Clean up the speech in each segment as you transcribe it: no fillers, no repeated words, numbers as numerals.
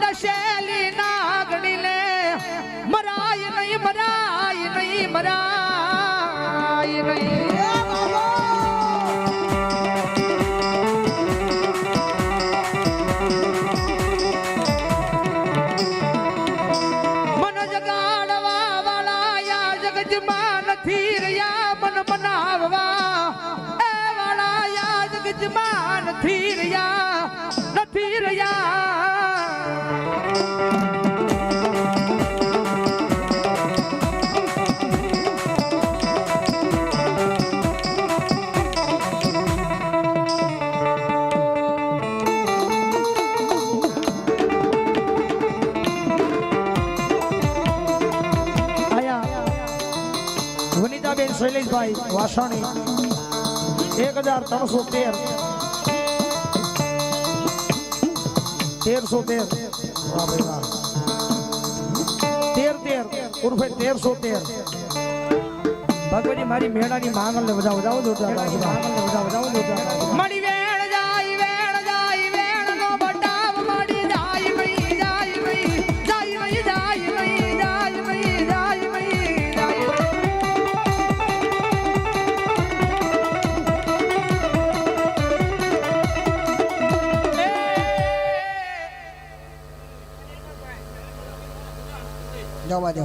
ડસેલી નાગણીને મરાય નહીં મરાય નહીં મરાય નહીં મન જગાડવા વાળા જગજમાં નથી રહ્યા મન બનાવવા એ વાળા જગજમાં નથી રહ્યા નથી રહ્યા વનિતાબેન શૈલેષભાઈ વાસાણી 1313 ઉર્ફે 1313 ભગવતી મારી મેળાની માંગલ ને વધાવો મારી વેળ જાય વેળ નો બટાવ મારી જાય મઈ જાય મઈ જાય મઈ જાય મઈ જાય મઈ જાય મઈ જાય જવા દો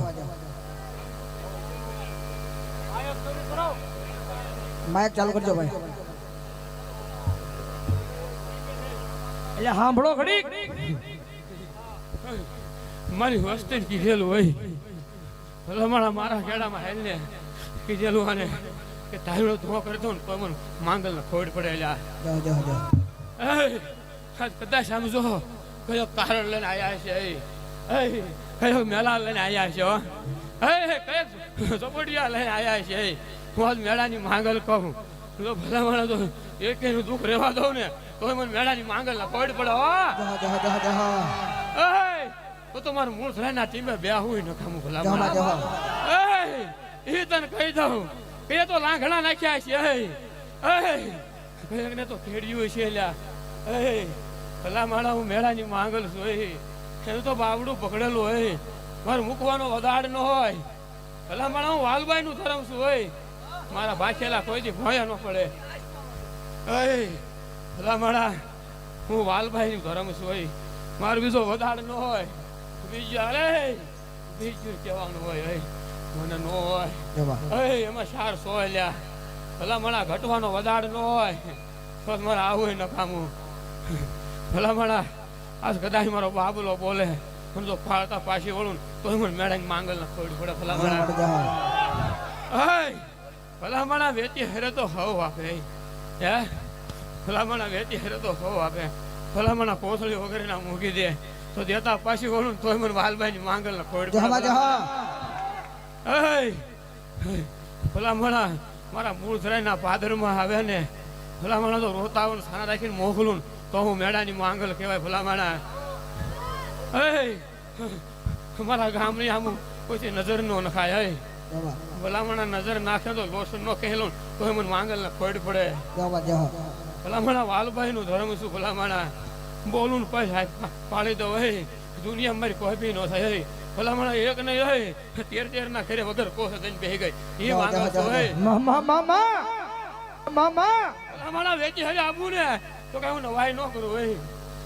માઇક ચાલુ કરજો ભાઈ એટલે સાંભળો ઘડી મારી વસ્તી કીધેલું હોય ભલામણા મારા ખેડામાં હેલ ને કીધેલું આને કે તાયડો ધો કરતો ને તો મને માંગલ ને ખોડ પડે કદાચ સમજો કયો કારણ લઈને આવ્યા છે કયો મેળા લઈને આવ્યા છે કયો ચોપડિયા લઈને આવ્યા છે હું આજ મેળાની માંગલ કહું તો ભલામણા તો એકેનું દુઃખ રહેવા દઉં ને તો મને મેળાની માંગલ ને ખોડ પડે તો તો મારું મૂળ થઈને ટીમે બે હોય નખામું ભલામણા એ તને કહી દઉં કે તો લાંઘણા નાખ્યા છે કયાકને તો ખેડ્યું છે ભલામણા હું મેળાની માંગલ છું એનું તો બાવડું પકડેલું હોય મારું મૂકવાનો વધાડ ન હોય ભલામણા હું વાલબાઈ નું ધરમ છું હોય મારા ભાખેલા કોઈથી ભોયા ન પડે ભલામણા હું વાલબાઈ નું ધરમ છું હોય મારું બીજો વધાડ ન હોય બીજું કહેવાનું હોય મને ન હોય એમાં 400 લ્યા ભલામણા ઘટવાનો વધાડ ન હોય તો મારે આવું નકામું ભલામણા આજ કદાચ મારો બાબલો બોલે મને તો ફાળતા પાછી વળું તો મને મેળાની માંગલ ના ખોડી પડે ભલામણા વેચી હેરે તો હવ આપે હે ભલામણા વેચી હેરે તો હવ આપે ભલામણા કોસળી વગેરે ના મૂકી દે તો દેતા પાછી વળું તો મને વાલભાઈ ની માંગલ ના ખોડી ભલામણા મારા મૂળ ધરાઈ ના પાદરમાં આવે ને ભલામણા તો રોતાવન સાના રાખીને મોકલું તો હું મેળાની માંગલ કહેવાય ભલામણા મારા ગામની આમ કોઈ નજર નો નખાય ભલામણા નજર નાખે તો લોસન નો કહેલો તો મને માંગલ ને ખોડ પડે ભલામણા વાલભાઈ નું ધર્મ શું ભલામણા બોલું પછી પાડી દો દુનિયા મારી કોઈ બી નો થાય ભલામણા એક નહીં હોય 13 ના ઘરે વગર કોસ દઈને બેહી ગઈ એ માંગલ તો ભલામણા વેચી હરે આવું ને તો કઈ હું નવાઈ ન કરું હોય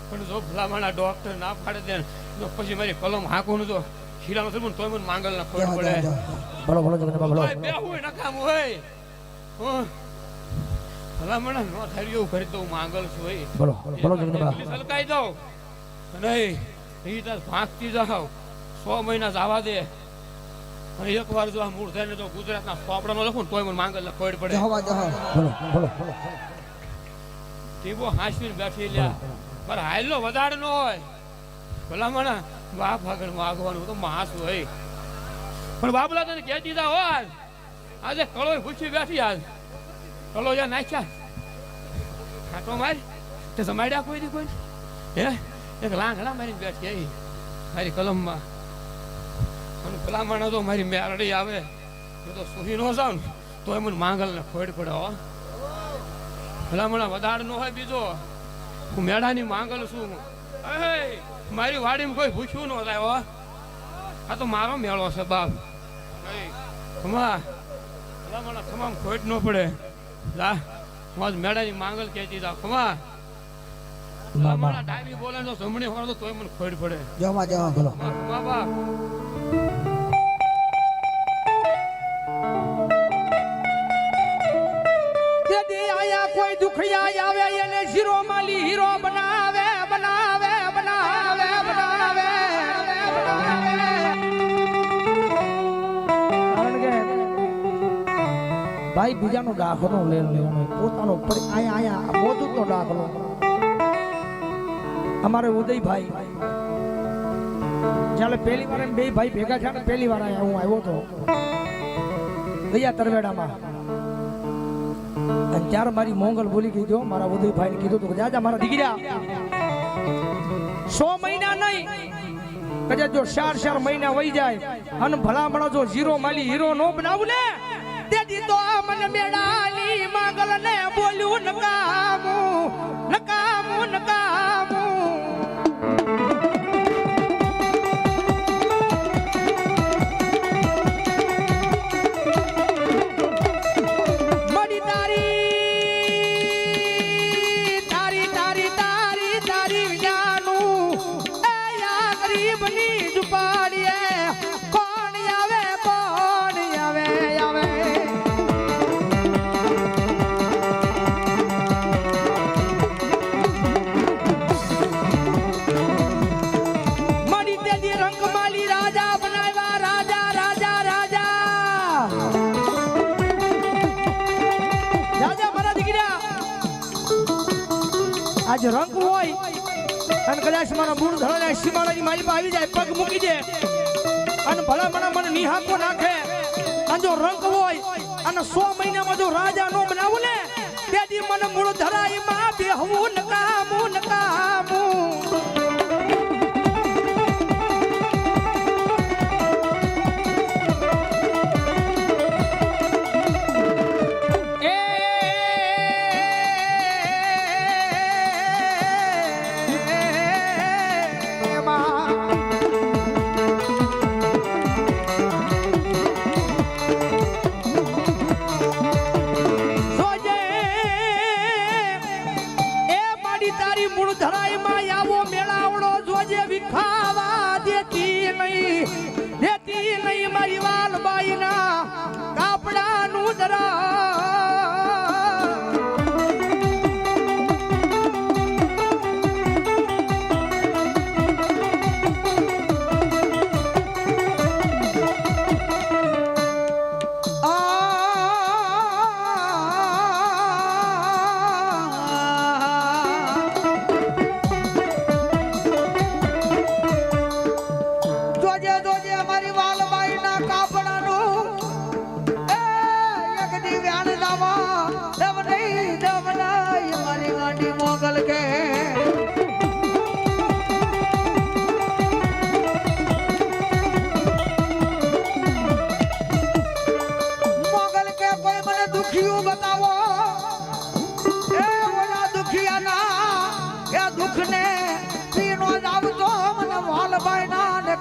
પણ જો ભલામણા ડોક્ટર ના પાડે દે તો પછી મારી કલમ હાંકું તો શીલામાં થયું તો મને માંગલ ના ખોડ પડે બે હોય નકામ હોય ભલામણા ન થાય એવું કરી તો માંગલ છું હલકાઈ દઉં નહીં એ તો ભાગતી જાવ 100 મહિના જવા દે અને એક વાર જો આ મૂળ થઈને તો ગુજરાતના સોપડાનો લખું ને તોય મને માંગલ ના ખોડ પડે ટીબો હાંસવીને બેઠી લ્યા પણ હાયલો વધાડ ન હોય ભલામણા બાપ આગળ માગવાનું તો માસ હોય પણ બાબલા તને કહી દીધા હોય આજે કળો પૂછી બેઠી આજ કળો જ્યાં નાખ્યા ખાટો મારી તે જમાડ્યા કોઈ દી કોઈ હે એક લાંઘણા મારીને બેઠી મારી કલમમાં અને ભલામણા તો મારી મેરડી આવે તો સુહી ન જાવ ને તો મને માંગલ ને ખોડ પડે હો ભલામણા વધાડ ન હોય બીજો હું મેળાની માંગલ છું એ મારી વાડીમાં કોઈ પૂછ્યું ન થાય હો. આ તો મારો મેળો છે બાપ. ખમા મને ખમામ ખોટ ન પડે. જા હું મેળાની માંગલ કહેતી જા ખમા. મારા ડાયરી બોલે તો જમણી હોય તો તોય મને ખોટ પડે. જવા જવા બોલો ખમા બાપ. કોઈ દુખિયા આવે એને શીરો માલી હીરો બનાવે બનાવે બનાવે બનાવે કારણ કે ભાઈ બીજાનો દાખલો લેવાનો પોતાનો અહીંયા મોજૂદનો દાખલો. અમારે ઉદયભાઈ જ્યારે પહેલી વાર બે ભાઈ ભેગા થયા ને પહેલી વાર અહીંયા હું આવ્યો હતો ગયા તરવેડામાં. અને ત્યારે મારી મોંગલ બોલી ગઈ જો મારા ઉદયભાઈ ને કીધું તું જાજા મારા દીકરા 100 મહિના નહીં કદાચ જો 4 મહિના વહી જાય અને ભલામણા જો ઝીરો માલી હીરો નો બનાવું ને તેથી તો મને મેળાની માંગલ ને બોલ્યું નકામું નકામું નકામું. આજ રંગ હોય અને કદાચ મારા મૂળ ધરાના સીમાડાની મારી પાસે આવી જાય પગ મૂકી દે અને ભલા મને નિહાકો નાખે અને જો રંગ હોય અને 100 મહિનામાં જો રાજા નો બનાવું ને તેથી મને મૂળ ધરાઈમાં બેહવું નકામું નકામું.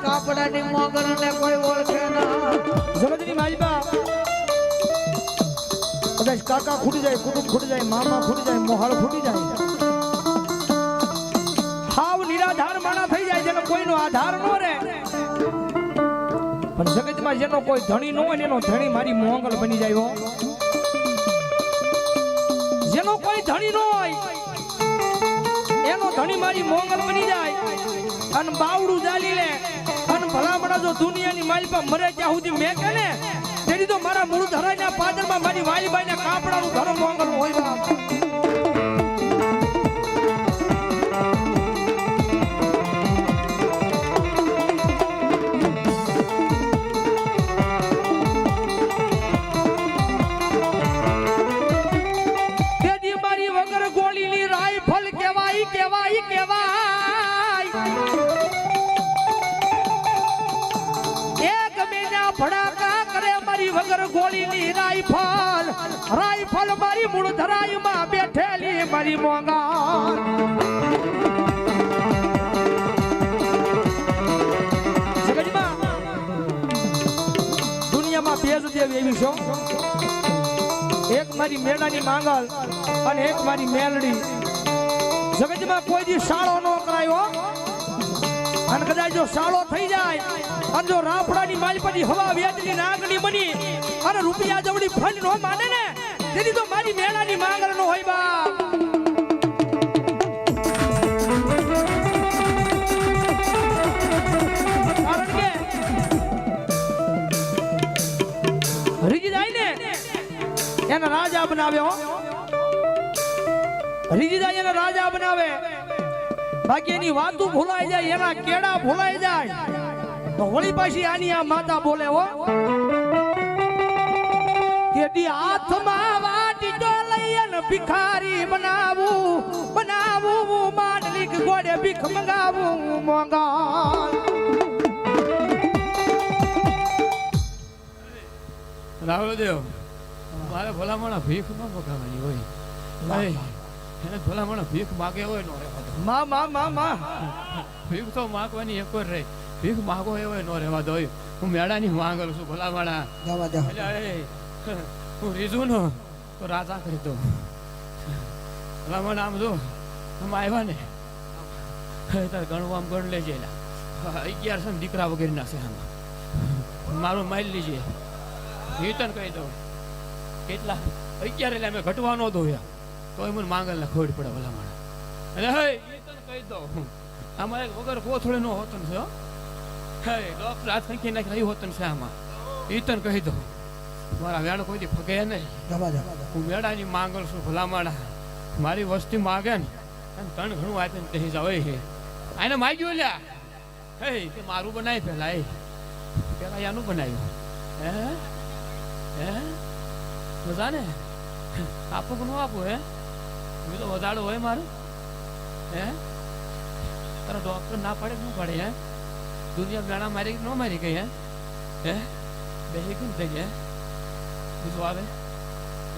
કાપડાની મોગલ ને કોઈ ઓળખે ના. જગતની માલિકા કદાચ કાકા ખૂટી જાય કુટુંબ ખૂટી જાય મામા ખૂટી જાય મોહાળ ખૂટી જાય હાવ નિરાધાર માણા થઈ જાય જેનો કોઈનો આધાર ન રહે પણ જગતમાં જેનો કોઈ ધણી ન હોય એનો ધણી મારી મોગલ બની જાય હો. જેનો કોઈ ધણી ન હોય એનો ધણી મારી મોગલ બની જાય અને બાવડું ચાલી લે અને ભલામણા જો દુનિયાની મારી પર મરે ત્યાં સુધી મેં કે ને તેની તો મારા મૂળ ધરાઈના પાદરમાં મારી વાલીબાઈને કાપડાનું ધર્મ મોંગલ હોય બાપ. તેથી મારી વગર ગોળીની રાઈફલ કહેવાય કહેવાય કહેવાય. ભડાકા કરે મારી વગર ગોળીની રાઈફલ રાઈફલ મારી મૂળ ધરાઈમાં બેઠેલી મારી મોંગલ. મારી મેળાની માંગલ અને એક મારી મેલડી. જગતમાં કોઈ દી શાળો ન કરાયો અને કદાચ જો શાળો થઈ જાય અને જો રાફડાની માલપડી હવા વેચની નાગની બની અને રૂપિયા જવડી ફંડ નો માને ને તેથી તો મારી મેળાની માંગલ નો હોય બાપ. કારણ કે રીજીદાઈ ને એના રાજા બનાવ્યો. રીજીદાઈ એના રાજા બનાવે બાકી એની વાતું ભૂલાઈ જાય એના કેડા ભૂલાઈ જાય તો વળી પાછી આની આ માતા બોલે હો કેડી હાથમાં વાટી તો લઈ અને ભિખારી બનાવું માંડલી ગોડે ભીખ મંગાવું મોંઘા. રાવળદેવ મારે ભલામણ ભીખ ન મગાવવાની હોય એને ભલામણ ભીખ માગે હોય નો રહેવા દો. માં ભીખ તો માગવાની એક જ રહી ભીખ માગો એવો નો રહેવા દો. હું મેળાની માંગલ છું ભલામણા. જવા દો. એટલે હું રીઝું નો તો રાજા કરી દઉં. ભલામણ આમ જો આમ આવ્યા ને તારે ગણવા આમ ગણ લેજે 11 દીકરા વગેરે ના છે આમાં મારું માઇલ લીજે તને કહી દઉં કેટલા 11 એટલે અમે ઘટવા નો દઉં તો મને માંગલ ને ખોડ પડે ભલામણ. અને હે તને કહી દઉં આમાં એક વગર કોથળે નો હોતો છે હે ડોક્ટર હાથ કંઈક નાખી રહ્યું હોતું છે આમાં તને કહી દઉં મારા વેણ કોઈ ફગે નહીં. જવા દો. હું મેળાની માંગલ છું ભલામણ. મારી વસ્તી માગે ને તણ ઘણું આપીને કહી જાવ આને માગ્યું લ્યા હે કે મારું બનાય પેલા આનું બનાવ્યું હે હે મજા ને આપો કે ન આપો હે મેં તો વધારો હોય મારું હે તારા ડોક્ટર ના પાડે શું પાડે હે દુનિયા મેળા મારી ન મારી ગઈ હે બેસી કેમ થઈ ગયા બીજું આવે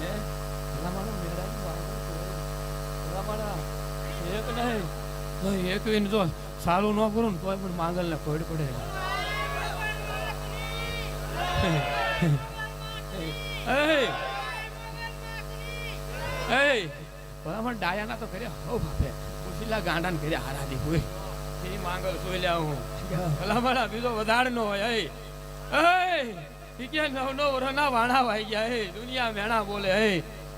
હે ભલામાણો મેળા ભલામાણા એક નહીં એક જો સારું ન કરું ને તોય પણ માંગલ ને ખોડ પડે. ભલામણ ડાયાના તો કર્યા હો બાપે ઉછીલા ગાંડા ને કર્યા હારાદી હોય એની માંગલ જોઈ લે હું ભલામણ બીજો વધાર નો હોય નવ વર્ષના વાણા વાઈ ગયા દુનિયા મેણા બોલે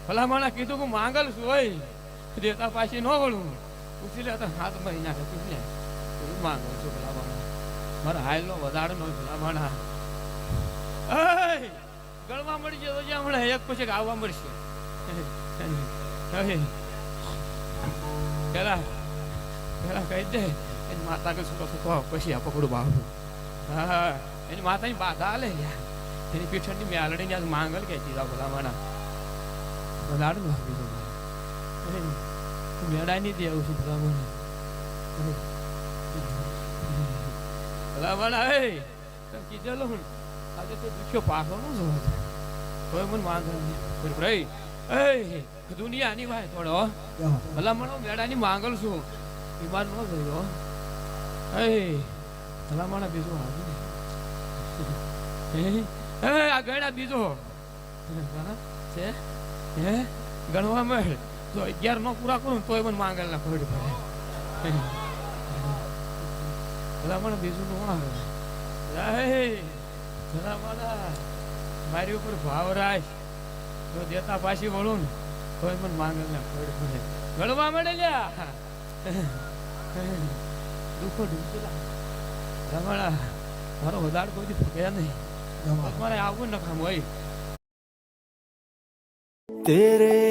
ભલામણા કીધું કે માંગલ શું હોય દેતા પાછી ન વળું પૂછી લે તો હાથ મરી નાખે પૂછી લે માંગલ છું ભલામણા મારા હાલ નો વધાર નો ભલામણા ગળવા મળી જતો જ્યાં હમણાં એક પછી આવવા મળશે પેલા કહી દે એની માતા કે સુતો સુતો પછી આ પકડું બાબુ હા એની માતાની બાધા હાલે એની પીઠની મેલડીને આજ માંગલ કહેતી જાવ ભલામણા વધારે નું આપી દઉં મેળા નહીં દે આવું છું ભલામણા ભલામણા કીધેલો હું આજે તો દુખ્યો પાછો ન જોવા તોય મને વાંધો નહીં ભાઈ દુનિયાની વાય થોડો ભલામણો મેળાની માંગલ છું બીમાર ન થયો ભલામણા બીજો આ ગયડા બીજો છે હે ગણવા મળે તો 11 નો પૂરા કરું તોય મને માંગલ ના ખોડ પડે ભલામણા બીજું નું આવે મારી ઉપર ભાવ રાખ જો દેતા પાછી વળું ને તો મને માંગલ ના ખોડ પડે ગણવા મળે લ્યા દુઃખો ઢૂંઢેલા રમણા મારો વધારે કોઈ ફગ્યા નહીં મારે આવું નખામ હોય તેરે